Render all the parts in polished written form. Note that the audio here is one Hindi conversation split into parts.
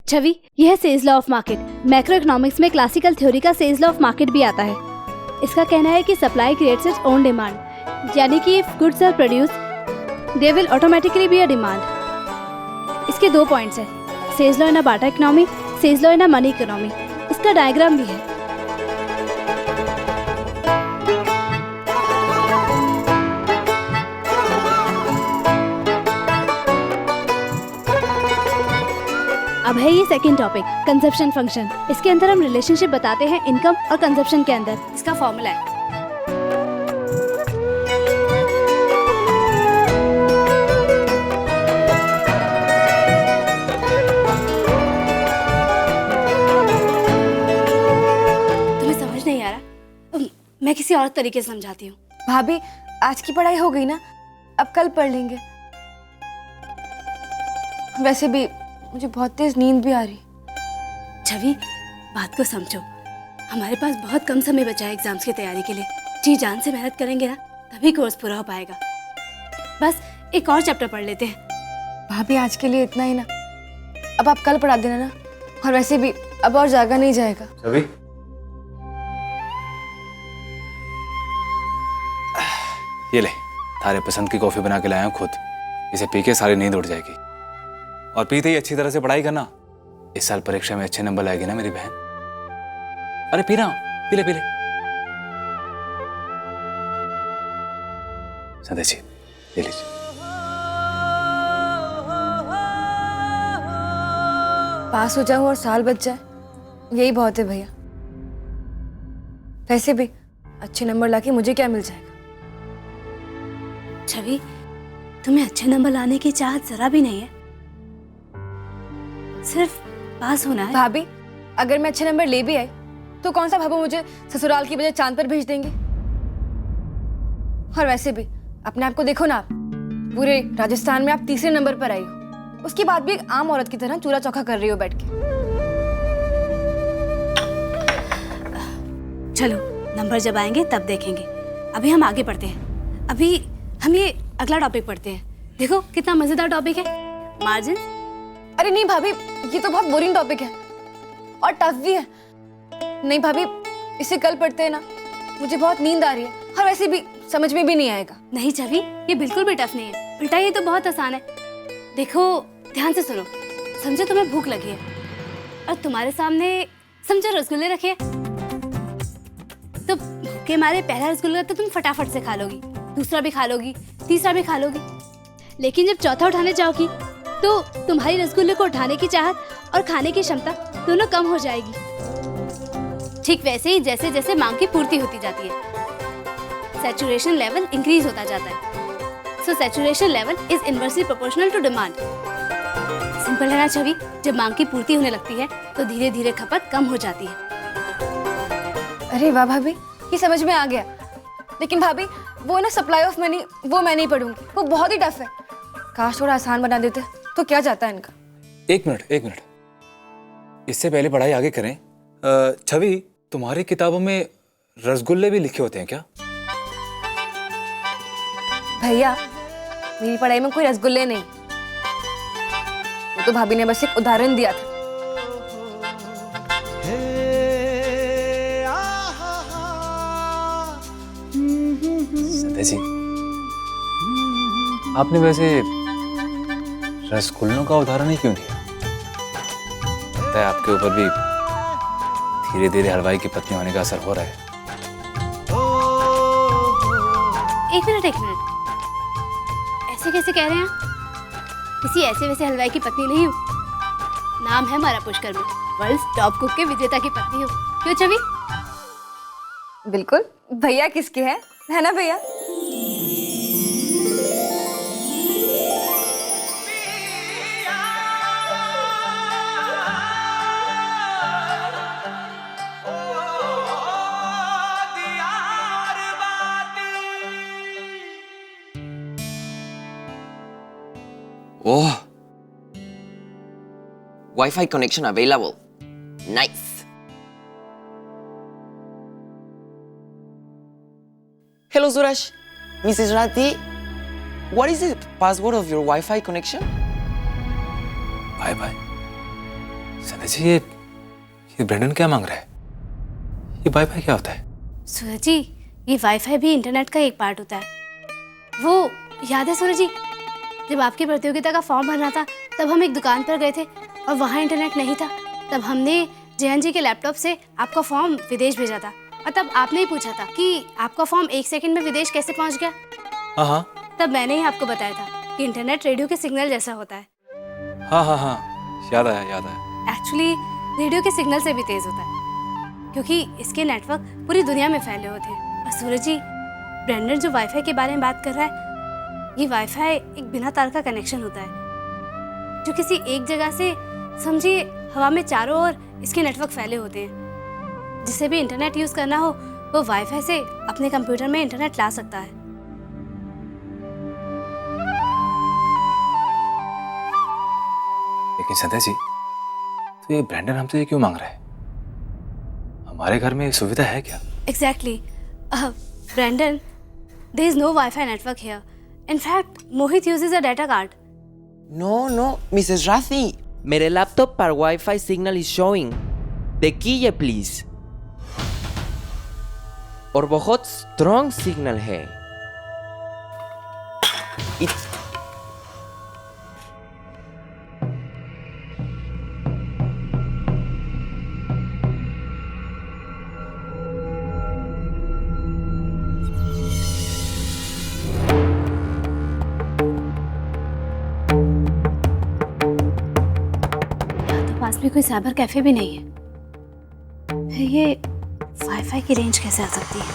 छवि, यह है सेल्स law of market. Macro economics में क्लासिकल थ्योरी का सेल्स लॉ ऑफ मार्केट भी आता है। इसका कहना है कि supply creates its own demand, यानी कि if goods are produce there will automatically be a demand. इसके 2 पॉइंट्स हैं, सेल्स law in a barter economy, सेल्स law in a money economy. इसका डायग्राम भी है। अब है ये सेकंड टॉपिक, कंजप्शन फंक्शन। इसके अंदर हम रिलेशनशिप बताते हैं इनकम और कंजप्शन के अंदर। इसका फॉर्मूला है तुम्हें समझ नहीं आ रहा? मैं किसी और तरीके से समझाती हूँ। भाभी, आज की पढ़ाई हो गई ना, अब कल पढ़ लेंगे। वैसे भी मुझे बहुत तेज नींद भी आ रही। छवि, बात को समझो, हमारे पास बहुत कम समय बचा है एग्जाम्स की तैयारी के लिए। जी जान से मेहनत करेंगे ना, तभी कोर्स पूरा हो पाएगा। बस एक और चैप्टर पढ़ लेते हैं। भाभी, आज के लिए इतना ही ना, अब आप कल पढ़ा देना ना। और वैसे भी अब और जागा नहीं जाएगा। छवि, ये ले, तारे पसंद की कॉफी बना के लाया हूं खुद। इसे पी के सारी नींद उड़ जाएगी। और पीते ही अच्छी तरह से पढ़ाई करना। इस साल परीक्षा में अच्छे नंबर लाएगी ना मेरी बहन। अरे पी रहा हूं, पी ले पी ले। संदेश जी, ले लीजिए। पास हो जाऊं और साल बच जाए, यही बहुत है भैया। वैसे भी अच्छे नंबर लाके मुझे क्या मिल जाएगा? छवि, तुम्हें अच्छे नंबर लाने की चाहत जरा भी नहीं है, सिर्फ पास होना है। भाभी, अगर मैं अच्छे नंबर ले भी आई तो कौन सा भाभी मुझे ससुराल की बजाय चांद पर भेज देंगे? और वैसे भी अपने आप को देखो ना, आप पूरे राजस्थान में आप तीसरे नंबर पर आई हो, उसके बाद भी एक आम औरत की तरह चूल्हा चौका कर रही हो बैठ के। चलो, नंबर जब आएंगे तब देखेंगे। अभी हम आगे पढ़ते हैं। अभी हम ये अगला टॉपिक पढ़ते हैं। देखो कितना मजेदार टॉपिक है, मार्जिन। अरे नहीं भाभी, ये तो बहुत बोरिंग टॉपिक है और टफ भी है। नहीं भाभी, इसे कल पढ़ते हैं ना, मुझे बहुत नींद आ रही है और वैसे भी समझ में भी नहीं आएगा। नहीं छवि, ये बिल्कुल भी टफ नहीं है, उल्टा ये तो बहुत आसान है। देखो ध्यान से सुनो। समझो तुम्हें भूख लगी है और तुम्हारे सामने समझो रसगुल्ले रखे हैं। तो भूख के मारे पहला रसगुल्ला तो तुम फटाफट से खा लोगी, दूसरा भी खा लोगी, तीसरा भी खा लोगी। लेकिन जब चौथा उठाने जाओगी तो तुम्हारी रसगुल्ले को उठाने की चाहत और खाने की क्षमता दोनों कम हो जाएगी। ठीक वैसे ही जैसे जैसे मांग की पूर्ति होती जाती है, सैचुरेशन लेवल इंक्रीज होता जाता है। So saturation level is inversely proportional to demand. Simple है ना छवि? जब मांग की पूर्ति होने लगती है तो धीरे धीरे खपत कम हो जाती है। अरे वाह भाभी, ये समझ में आ गया। लेकिन भाभी, वो ना सप्लाई ऑफ मनी, वो मैं नहीं पढ़ूंगी, वो बहुत ही टफ है। काश थोड़ा आसान बना देते तो क्या जाता है इनका। एक मिनट, इससे पहले पढ़ाई आगे करें। छवि, तुम्हारी किताबों में रसगुल्ले भी लिखे होते हैं क्या? भैया, मेरी पढ़ाई में कोई रसगुल्ले नहीं, वो तो भाभी ने बस एक उदाहरण दिया था। संदेश जी, आपने वैसे रसगुल्लों का उदाहरण ही क्यों दिया? लगता है आपके ऊपर भी धीरे धीरे हलवाई की पत्नी होने का असर हो रहा है। एक मिनट, ऐसे कैसे कह रहे हैं? किसी ऐसे वैसे हलवाई की पत्नी नहीं हूँ। नाम है हमारा पुष्कर में, वर्ल्ड टॉप कुक के विजेता की पत्नी हूँ। क्यों छवि? बिल्कुल, भैया किसके हैं, है ना भैया? Oh, Wi-Fi connection available. Nice. Hello, Suraj. Mrs. Rati, what is the password of your Wi-Fi connection? Bye bye. Sandhya ji, ये ब्रेंडन क्या मांग रहा है? ये वाईफाई क्या होता है? सूरज जी, ये वाईफाई भी इंटरनेट का एक पार्ट होता है। वो याद है सूरज जी, जब आपकी प्रतियोगिता का फॉर्म भरना था तब हम एक दुकान पर गए थे और वहाँ इंटरनेट नहीं था। तब हमने जयन जी के लैपटॉप से आपका फॉर्म विदेश भेजा था और तब आपने ही पूछा था कि आपका फॉर्म 1 सेकंड में विदेश कैसे पहुँच गया। हाँ हाँ तब मैंने ही आपको बताया था कि इंटरनेट रेडियो के सिग्नल जैसा होता है। हाँ हाँ हाँ, याद आया। एक्चुअली रेडियो के सिग्नल से भी तेज होता है क्योंकि इसके नेटवर्क पूरी दुनिया में फैले होते हैं। और सूरज जी, ब्रेंडन जो वाईफाई के बारे में बात कर रहा है, ये वाईफाई एक बिना तार का कनेक्शन होता है जो किसी एक जगह से, समझिए, हवा में चारों ओर इसके नेटवर्क फैले होते हैं। जिसे भी इंटरनेट यूज करना हो वो वाईफाई से अपने कंप्यूटर में इंटरनेट ला सकता है। लेकिन संध्या जी, तो ये ब्रेंडन हमसे ये क्यों मांग रहा है? हमारे घर में ये सुविधा है क्या? Exactly. Brandon, there is no Wi-Fi network here. In fact, Mohit uses a data card. No, Mrs. Rathi. मेरे लैपटॉप पर वाईफाई सिग्नल इज शोइंग। देखिए प्लीज, और बहुत स्ट्रॉन्ग सिग्नल है। It's पास में कोई साइबर कैफे भी नहीं है, फिर ये वाईफाई की रेंज कैसे आ सकती है?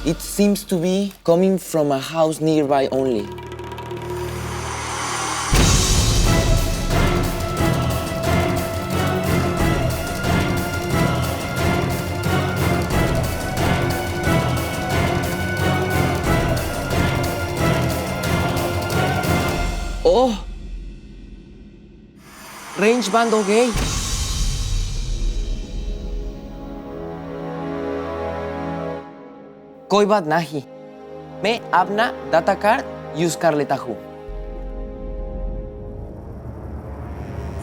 It seems to be coming from a house nearby only. Oh, range बंद हो गई। कोई बात नहीं, मैं अपना डाटा कार्ड यूज कर लेता हूँ।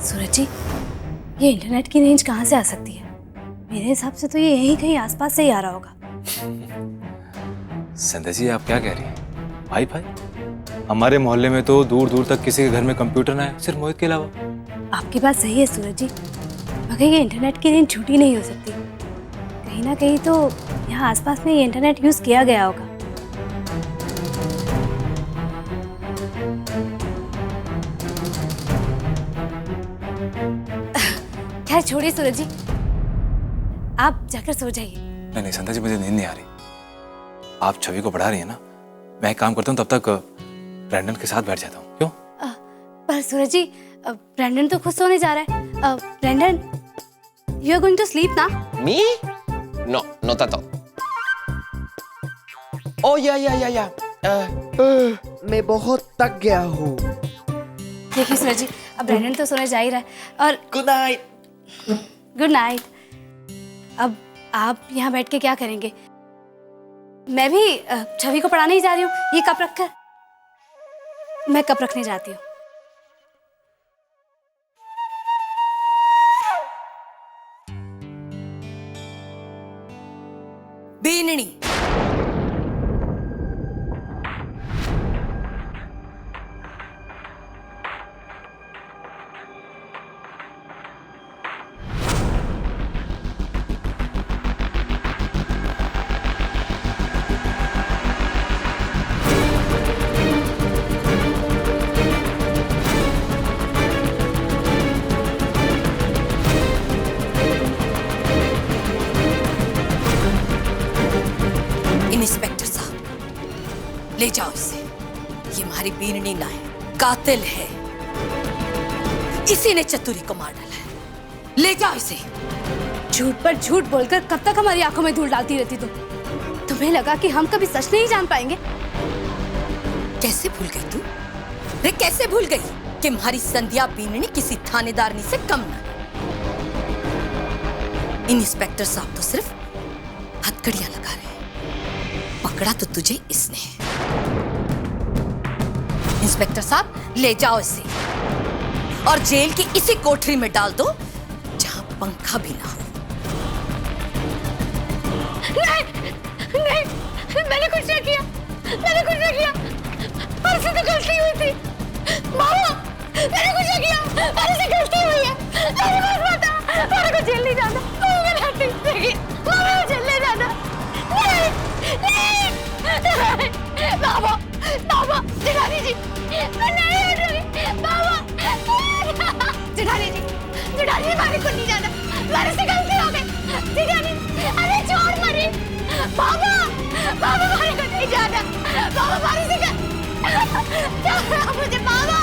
सूरज जी, ये इंटरनेट की रेंज कहाँ से आ सकती है? मेरे हिसाब से तो ये यहीं कहीं आसपास से ही आ रहा होगा। संध्या जी, आप क्या कह रही हैं? वाईफाई? हमारे मोहल्ले में तो दूर दूर तक किसी के घर में कंप्यूटर ना है, सिर्फ मोहित के अलावा। आपकी बात सही है सूरज जी, मगर ये इंटरनेट की रेंज झूठी नहीं हो सकती। कहीं ना कहीं तो यहाँ आसपास में ये इंटरनेट यूज किया गया होगा। खैर छोड़िए सूरज जी, आप जाकर सो जाइए। नहीं संध्या जी, मुझे नींद नहीं आ रही। आप छवि को पढ़ा रही हैं ना, मैं एक काम करता हूँ, तब तक ब्रेंडन के साथ बैठ जाता हूँ। क्यों? पर सूरज जी, ब्रेंडन तो खुद सोने जा रहा है। Brendan, you are going to sleep ना? Me? No, not at all. Oh, yeah. मैं बहुत थक गया हूँ। देखिए सूरज जी, अब ब्रेंडन तो सोने जा ही रहा है और Good night. Good night. अब आप यहाँ बैठ के क्या करेंगे? मैं भी छवि को पढ़ाने ही जा रही हूँ। ये कप रखकर मैं कप रखने जाती हूँ। बीननी, इंस्पेक्टर साहब, ले जाओ इसे। ये हमारी बीननी ना है, कातिल है। इसी ने चतुरी को मार डाला है। ले जाओ इसे। झूठ पर झूठ बोलकर कब तक हमारी आंखों में धूल डालती रहती तुम? तुम्हें लगा कि हम कभी सच नहीं जान पाएंगे? कैसे भूल गई तू? रे कैसे भूल गई कि हमारी संध्या बीननी किसी थानेदारनी से कम ना? इंस्पेक्टर साहब तो सिर्फ हथकड़ियां लगा रहे हैं पकड़ा तो तुझे इसने। इंस्पेक्टर साहब, ले जाओ इसे और जेल की इसी कोठरी में डाल दो जहां पंखा भी ना हो। नहीं, मैंने कुछ नहीं किया, मैंने कुछ नहीं किया, मुझसे तो गलती हुई थी। मामा, मैंने कुछ नहीं किया, मुझसे गलती हुई है। मेरे पास बता, मेरे को जेल नहीं जाना। मेरे हाथ नहीं लगी, मामा मुझे जेल नहीं जाना। नहीं, मामा, मामा, जेठानी जी, मैं नहीं हटूंगी, मामा। जेठानी जी, मेरे को नहीं जाना, मेरे से गलती हो गई। जेठानी, अरे छोड़ मरी, बाबा, बाबा मेरे को नहीं जाना, बाबा मेरे से छोड़ मुझे, बाबा।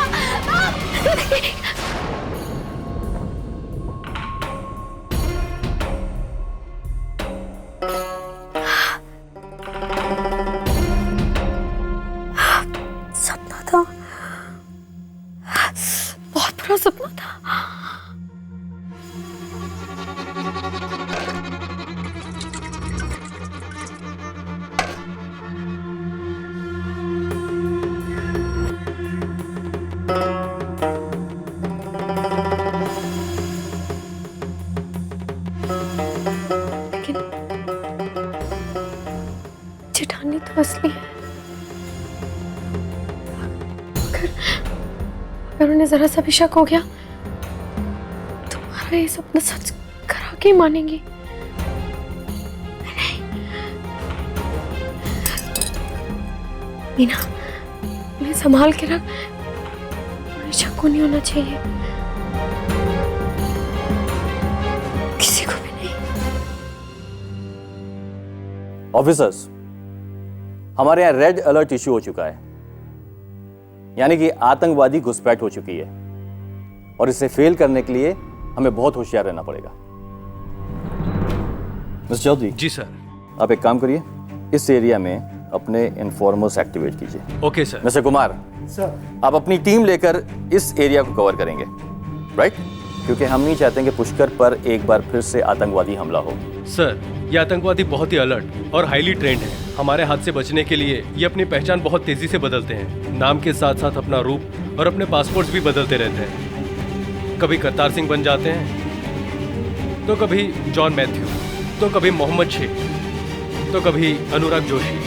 सपना था, बहुत बड़ा सपना था। लेकिन जेठानी तो असली है। अगर उन्हें जरा सा भी शक हो गया, तुम्हारा ये सपना सच करा के मानेंगी। नहीं, मीना, उन्हें संभाल के रख, उन्हें शक को नहीं होना चाहिए, किसी को भी नहीं। ऑफिसर्स, हमारे यहाँ रेड अलर्ट इश्यू हो चुका है, यानी कि आतंकवादी घुसपैठ हो चुकी है और इसे फेल करने के लिए हमें बहुत होशियार रहना पड़ेगा। मिस्टर चौधरी। जी सर। आप एक काम करिए, इस एरिया में अपने इन्फॉर्मर्स एक्टिवेट कीजिए। Okay sir. Mister Kumar sir, आप अपनी टीम लेकर इस एरिया को कवर करेंगे, राइट? क्योंकि हम नहीं चाहते कि पुष्कर पर एक बार फिर से आतंकवादी हमला हो। सर, ये आतंकवादी बहुत ही अलर्ट और हाईली ट्रेंड है। हमारे हाथ से बचने के लिए ये अपनी पहचान बहुत तेजी से बदलते हैं। नाम के साथ साथ अपना रूप और अपने पासपोर्ट्स भी बदलते रहते हैं। कभी करतार सिंह बन जाते हैं, तो कभी जॉन मैथ्यू, तो कभी मोहम्मद शेख, तो कभी अनुराग जोशी।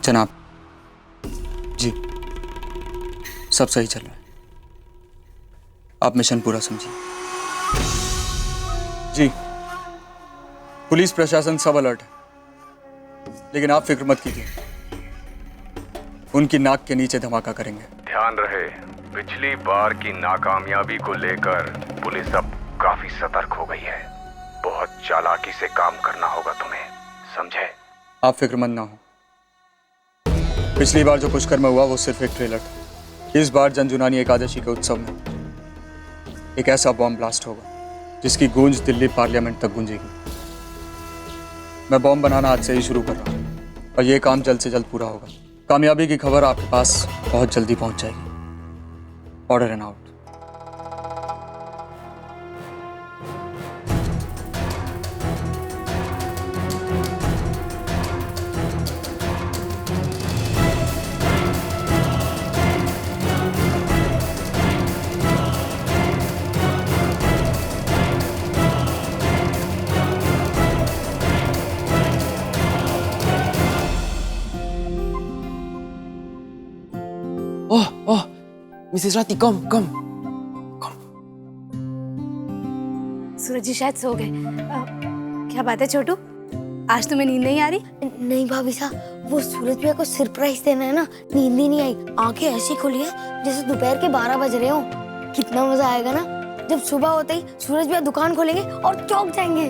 जनाब जी, सब सही चल रहा है, आप मिशन पूरा समझिए। जी, पुलिस प्रशासन सब अलर्ट है, लेकिन आप फिक्र मत कीजिए, उनकी नाक के नीचे धमाका करेंगे। ध्यान रहे, पिछली बार की नाकामयाबी को लेकर पुलिस अब काफी सतर्क हो गई है। बहुत चालाकी से काम करना होगा तुम्हें, समझे? आप फिक्रमंद ना हो, पिछली बार जो पुष्कर में हुआ वो सिर्फ एक ट्रेलर था। इस बार जनजुनानी एकादशी के उत्सव में एक ऐसा बॉम्ब ब्लास्ट होगा जिसकी गूंज दिल्ली पार्लियामेंट तक गूंजेगी। मैं बॉम्ब बनाना आज से ही शुरू कर रहा हूँ और ये काम जल्द से जल्द पूरा होगा। कामयाबी की खबर आपके पास बहुत जल्दी पहुंच जाएगी। Order and out. Oh, Mrs. Rati, come. सूरज जी शायद सो गए। क्या बात है छोटू, आज तुम्हें नींद नहीं आ रही? नहीं भाभी साहब, वो सूरज भैया को सरप्राइज देना है ना, नींद ही नहीं आई। आंखें ऐसी खुली है जैसे दोपहर के 12 बज रहे हो। कितना मजा आएगा ना जब सुबह होते ही सूरज भैया दुकान खोलेंगे और चौंक जाएंगे।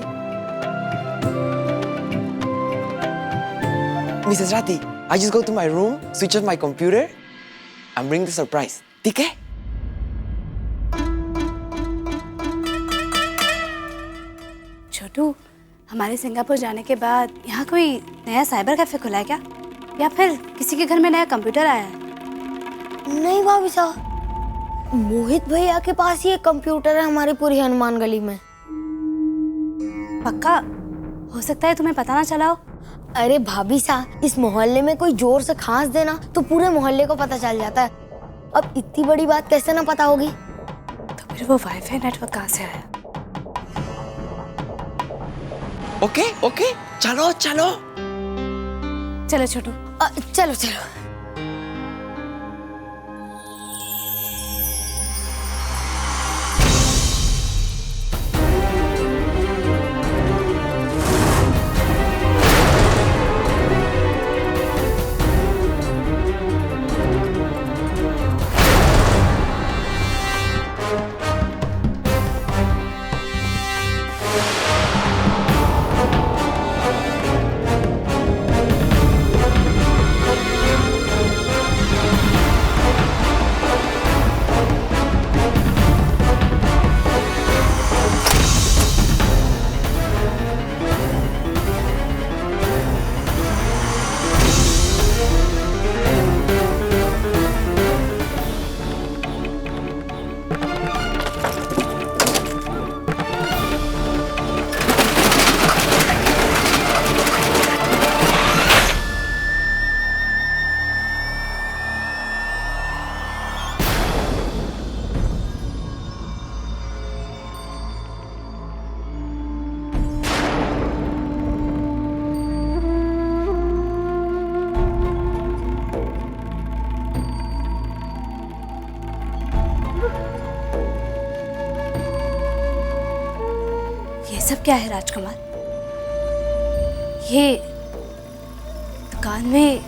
Mrs. Rati, I just go to my room, switch off my computer, and bring the surprise. ठीक है? छोटू, हमारे सिंगापुर जाने के बाद यहाँ कोई नया साइबर कैफे खुला है क्या? या फिर किसी के घर में नया कंप्यूटर आया है? नहीं भाभी साहब, मोहित भैया के पास ही एक कंप्यूटर है हमारी पूरी हनुमान गली में। पक्का? हो सकता है तुम्हें पता ना चला हो। अरे भाभी साहब, इस मोहल्ले में कोई जोर से खांस देना तो पूरे मोहल्ले को पता चल जाता है। अब इतनी बड़ी बात कैसे ना पता होगी? तो फिर वो वाईफाई नेटवर्क कहाँ से आया? ओके ओके, चलो चलो। चलो छोटू। चलो चलो। सब क्या है राजकुमार? ये दुकान में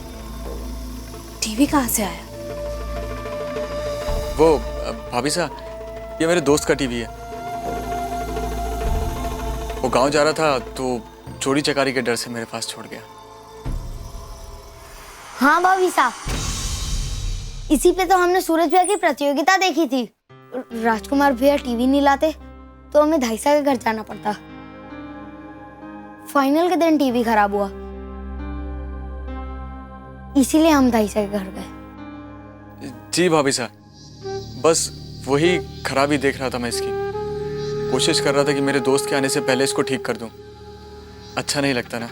टीवी कहाँ से आया? वो भाभी साहब, ये मेरे दोस्त का टीवी है। वो गांव जा रहा था तो चोरी चकारी के डर से मेरे पास छोड़ गया। हाँ भाभी साहब, इसी पे तो हमने सूरज भैया की प्रतियोगिता देखी थी। राजकुमार भैया टीवी नहीं लाते तो हमें धाईसा के घर जाना पड़ता। फाइनल के दिन टीवी खराब हुआ, इसीलिए हम धाईसा के घर गए। जी भाभी साहब, बस वही खराबी देख रहा था मैं इसकी। कोशिश कर रहा था कि मेरे दोस्त के आने से पहले इसको ठीक कर दूं। अच्छा नहीं लगता ना।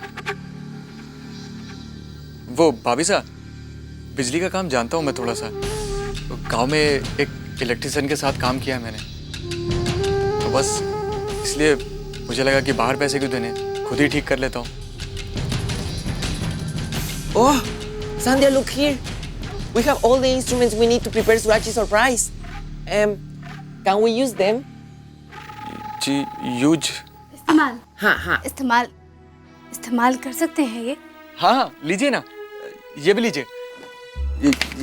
वो भाभी साहब, बिजली का काम जानता हूं मैं थोड़ा सा। गांव में एक इलेक्ट्रिशियन के साथ काम किया है मैंने, तो बस इसलिए मुझे लगा कि बाहर पैसे क्यों देने, खुद ही ठीक कर लेता हूँ। Oh, Sandhya, look here. We have all the instruments we need to prepare Suraj's surprise. Can we use them? जी, यूज? इस्तेमाल? हाँ हाँ, इस्तेमाल कर सकते हैं ये? हाँ हाँ, लीजिए ना, ये भी लीजिए।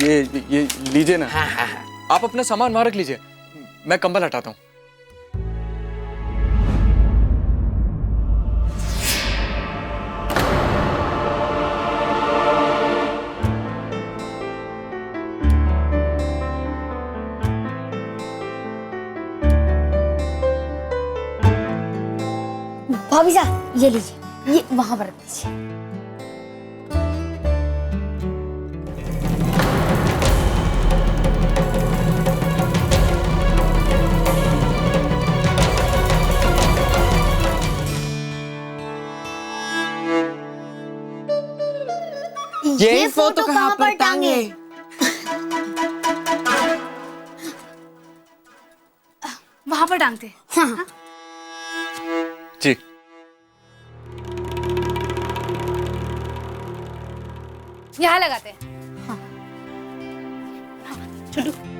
ये लीजिए ना। हाँ हाँ हाँ। आप अपना सामान वहां रख लीजिए, मैं कंबल हटाता हूँ। भाभी साहब, ये लीजिए, ये वहां पर रख दीजिए। ये फोटो कहाँ पर टांगे? वहां पर टांगते। हाँ। जी। यहाँ लगाते हैं। हाँ। छोटू।